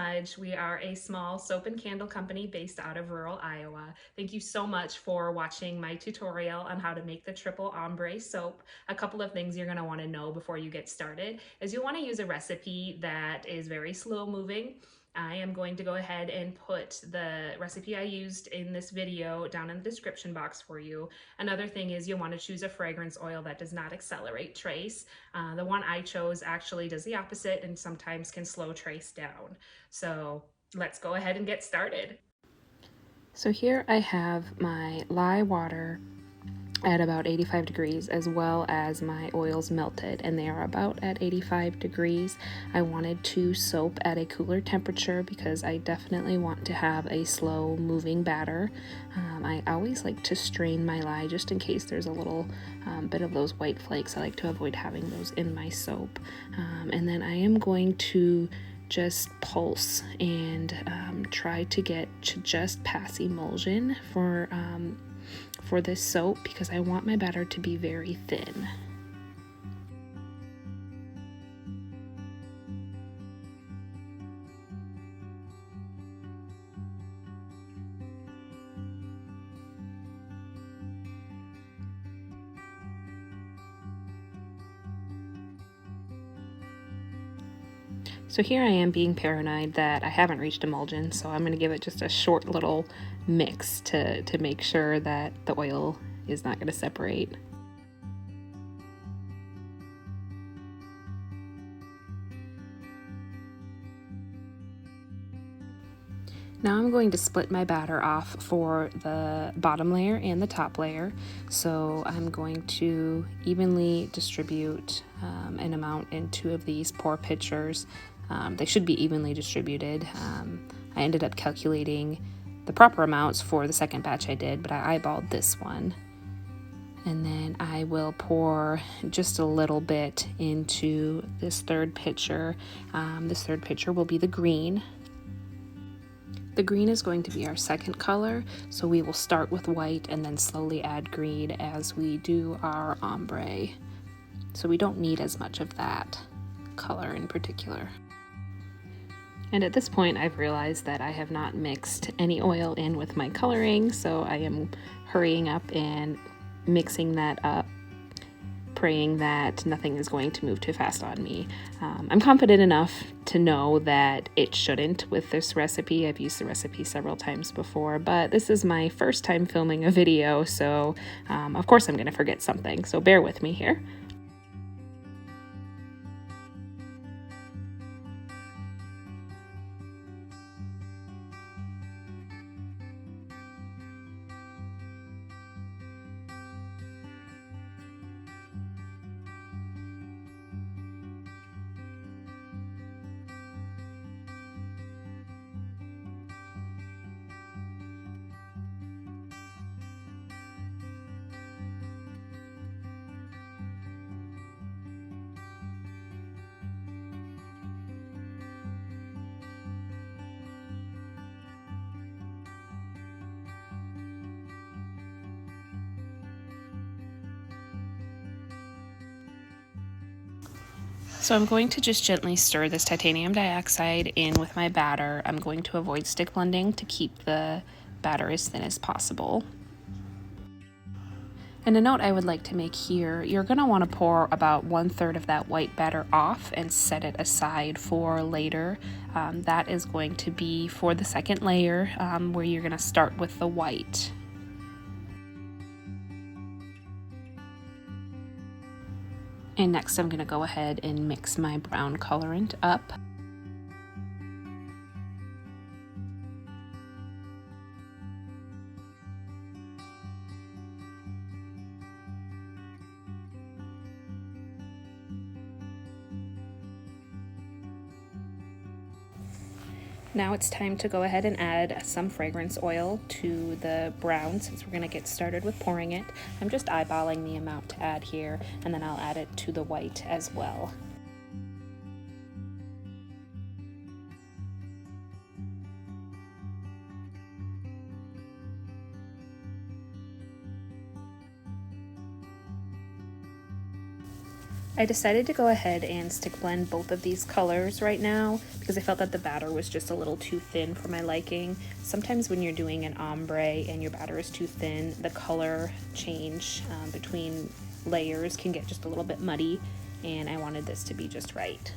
Smudge. We are a small soap and candle company based out of rural Iowa. Thank you so much for watching my tutorial on how to make the triple ombre soap. A couple of things you're going to want to know before you get started is you'll want to use a recipe that is very slow moving. I am going to go ahead and put the recipe I used in this video down in the description box for you. Another thing is you'll want to choose a fragrance oil that does not accelerate trace. The one I chose actually does the opposite and sometimes can slow trace down. So let's go ahead and get started. So here I have my lye water at about 85 degrees, as well as my oils melted, and they are about at 85 degrees. I wanted to soap at a cooler temperature because I definitely want to have a slow moving batter. I always like to strain my lye just in case there's a little bit of those white flakes. I like to avoid having those in my soap. And then I am going to just pulse and try to get to just pass emulsion for this soap because I want my batter to be very thin. So here I am being paranoid that I haven't reached emulsion, so I'm going to give it just a short little mix to make sure that the oil is not going to separate. Now I'm going to split my batter off for the bottom layer and the top layer. So I'm going to evenly distribute an amount in two of these pour pitchers. They should be evenly distributed. I ended up calculating the proper amounts for the second batch I did, but I eyeballed this one. And then I will pour just a little bit into this third pitcher. This third pitcher will be the green. The green is going to be our second color, so we will start with white and then slowly add green as we do our ombre. So we don't need as much of that color in particular. And at this point, I've realized that I have not mixed any oil in with my coloring, so I am hurrying up and mixing that up, praying that nothing is going to move too fast on me. I'm confident enough to know that it shouldn't with this recipe. I've used the recipe several times before, but this is my first time filming a video, so of course I'm going to forget something, so bear with me here. So I'm going to just gently stir this titanium dioxide in with my batter. I'm going to avoid stick blending to keep the batter as thin as possible. And a note I would like to make here, you're going to want to pour about 1/3 of that white batter off and set it aside for later. That is going to be for the second layer where you're going to start with the white. And next I'm going to go ahead and mix my brown colorant up. Now it's time to go ahead and add some fragrance oil to the brown since we're going to get started with pouring it. I'm just eyeballing the amount to add here, and then I'll add it to the white as well. I decided to go ahead and stick blend both of these colors right now because I felt that the batter was just a little too thin for my liking. Sometimes when you're doing an ombre and your batter is too thin, the color change between layers can get just a little bit muddy, and I wanted this to be just right.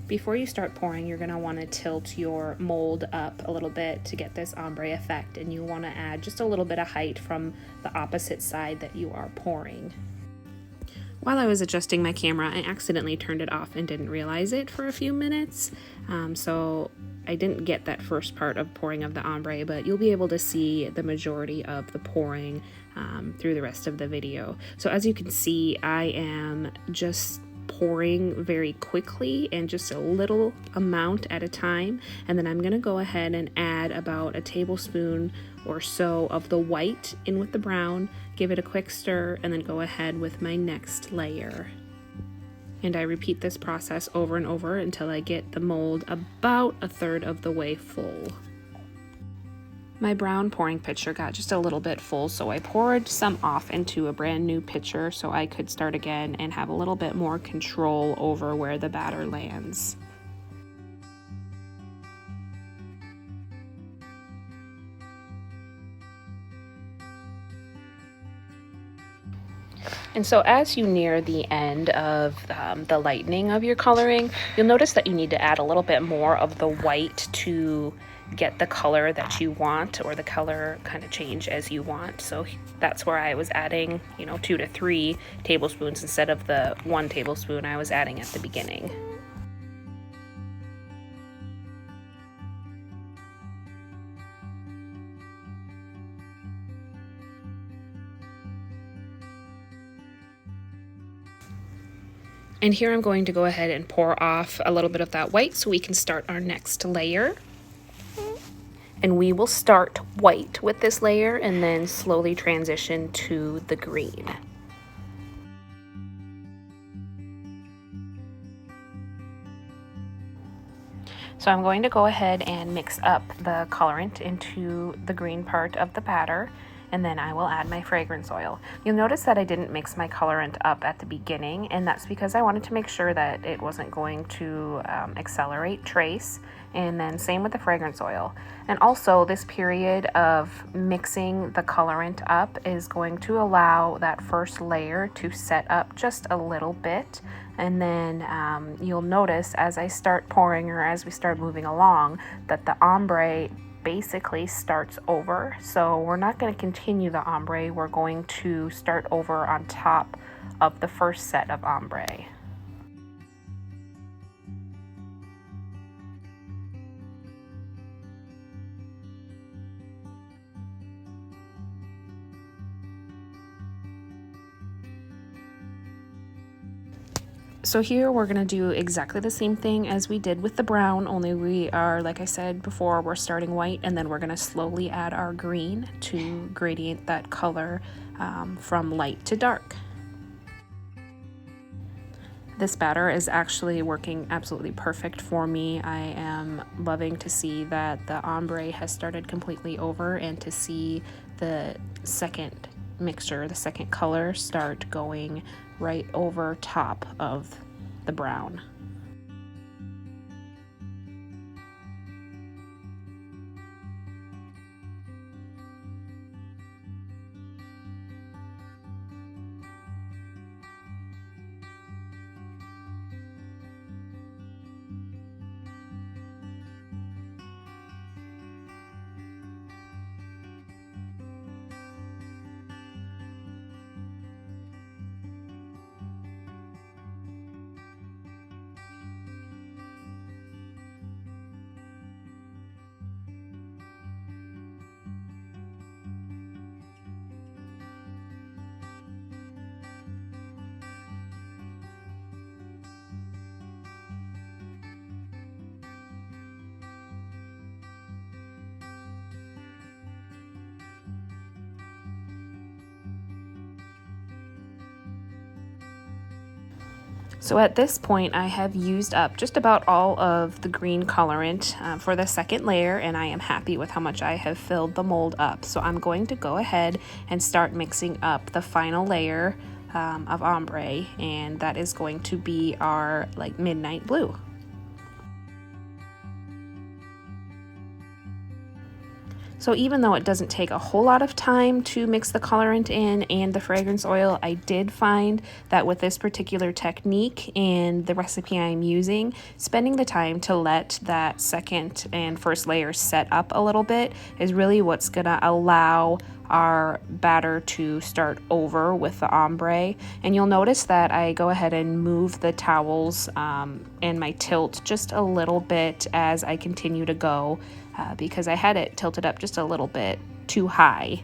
Before you start pouring, you're going to want to tilt your mold up a little bit to get this ombre effect, and you want to add just a little bit of height from the opposite side that you are pouring. While I was adjusting my camera, I accidentally turned it off and didn't realize it for a few minutes, so I didn't get that first part of pouring of the ombre, but you'll be able to see the majority of the pouring through the rest of the video. So as you can see, I am just pouring very quickly and just a little amount at a time, and then I'm going to go ahead and add about a tablespoon or so of the white in with the brown, give it a quick stir, and then go ahead with my next layer. And I repeat this process over and over until I get the mold about a third of the way full. My brown pouring pitcher got just a little bit full, so I poured some off into a brand new pitcher so I could start again and have a little bit more control over where the batter lands. And so as you near the end of the lightening of your coloring, you'll notice that you need to add a little bit more of the white to get the color that you want, or the color kind of change as you want. So that's where I was adding, 2 to 3 tablespoons instead of the 1 tablespoon I was adding at the beginning. And here I'm going to go ahead and pour off a little bit of that white so we can start our next layer. And we will start white with this layer and then slowly transition to the green. So I'm going to go ahead and mix up the colorant into the green part of the batter, and then I will add my fragrance oil. You'll notice that I didn't mix my colorant up at the beginning, and that's because I wanted to make sure that it wasn't going to accelerate trace, and then same with the fragrance oil. And also this period of mixing the colorant up is going to allow that first layer to set up just a little bit, and then you'll notice as I start pouring, or as we start moving along, that the ombre basically starts over. So we're not going to continue the ombre, we're going to start over on top of the first set of ombre. So here we're going to do exactly the same thing as we did with the brown, only we are, like I said before, we're starting white, and then we're going to slowly add our green to gradient that color from light to dark. This batter is actually working absolutely perfect for me. I am loving to see that the ombre has started completely over, and to see the second mixture, the second color, start going right over top of the brown. So at this point, I have used up just about all of the green colorant for the second layer, and I am happy with how much I have filled the mold up. So I'm going to go ahead and start mixing up the final layer of ombre, and that is going to be our like midnight blue. So even though it doesn't take a whole lot of time to mix the colorant in and the fragrance oil, I did find that with this particular technique and the recipe I'm using, spending the time to let that second and first layer set up a little bit is really what's gonna allow our batter to start over with the ombre. And you'll notice that I go ahead and move the towels and my tilt just a little bit as I continue to go because I had it tilted up just a little bit too high.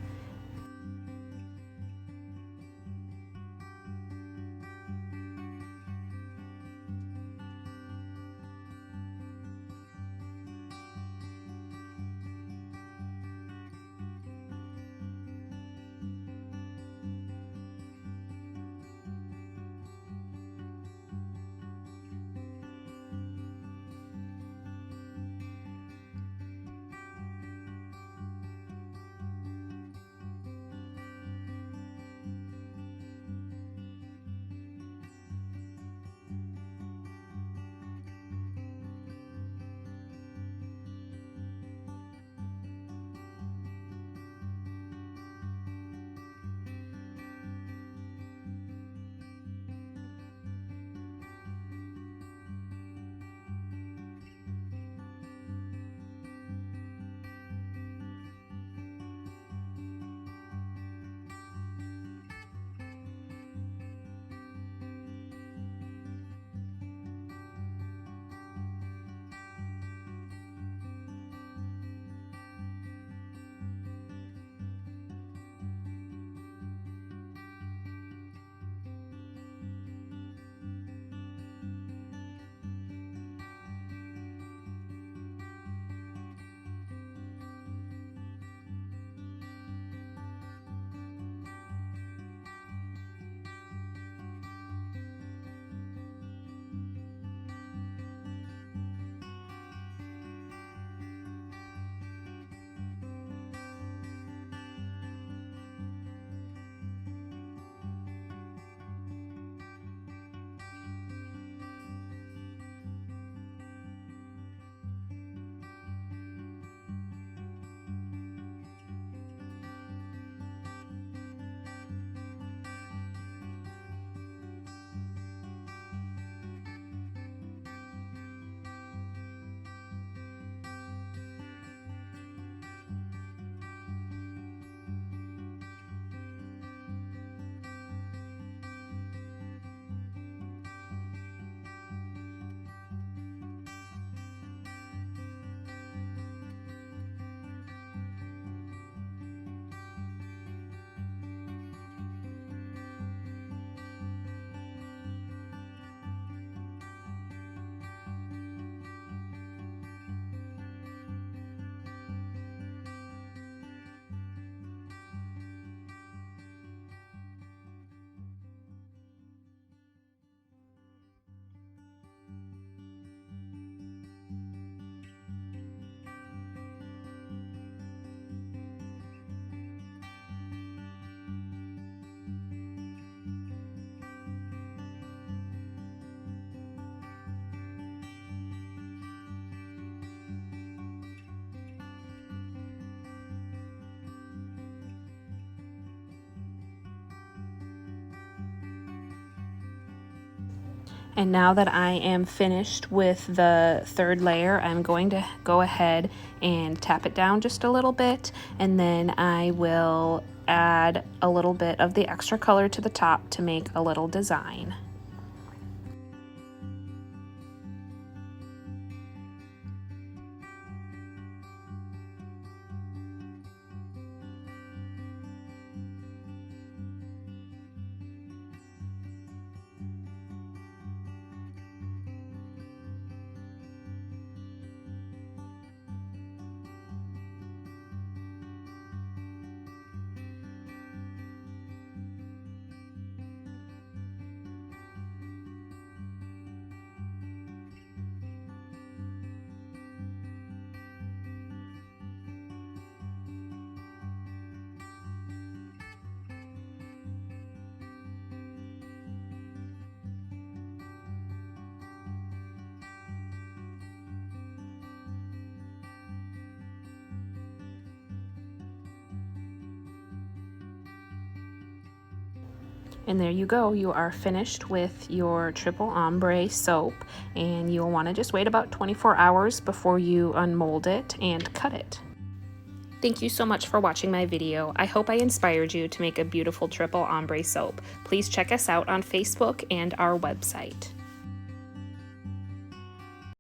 And now that I am finished with the third layer, I'm going to go ahead and tap it down just a little bit, and then I will add a little bit of the extra color to the top to make a little design. And there you go, you are finished with your triple ombre soap, and you'll want to just wait about 24 hours before you unmold it and cut it. Thank you so much for watching my video. I hope I inspired you to make a beautiful triple ombre soap. Please check us out on Facebook and our website.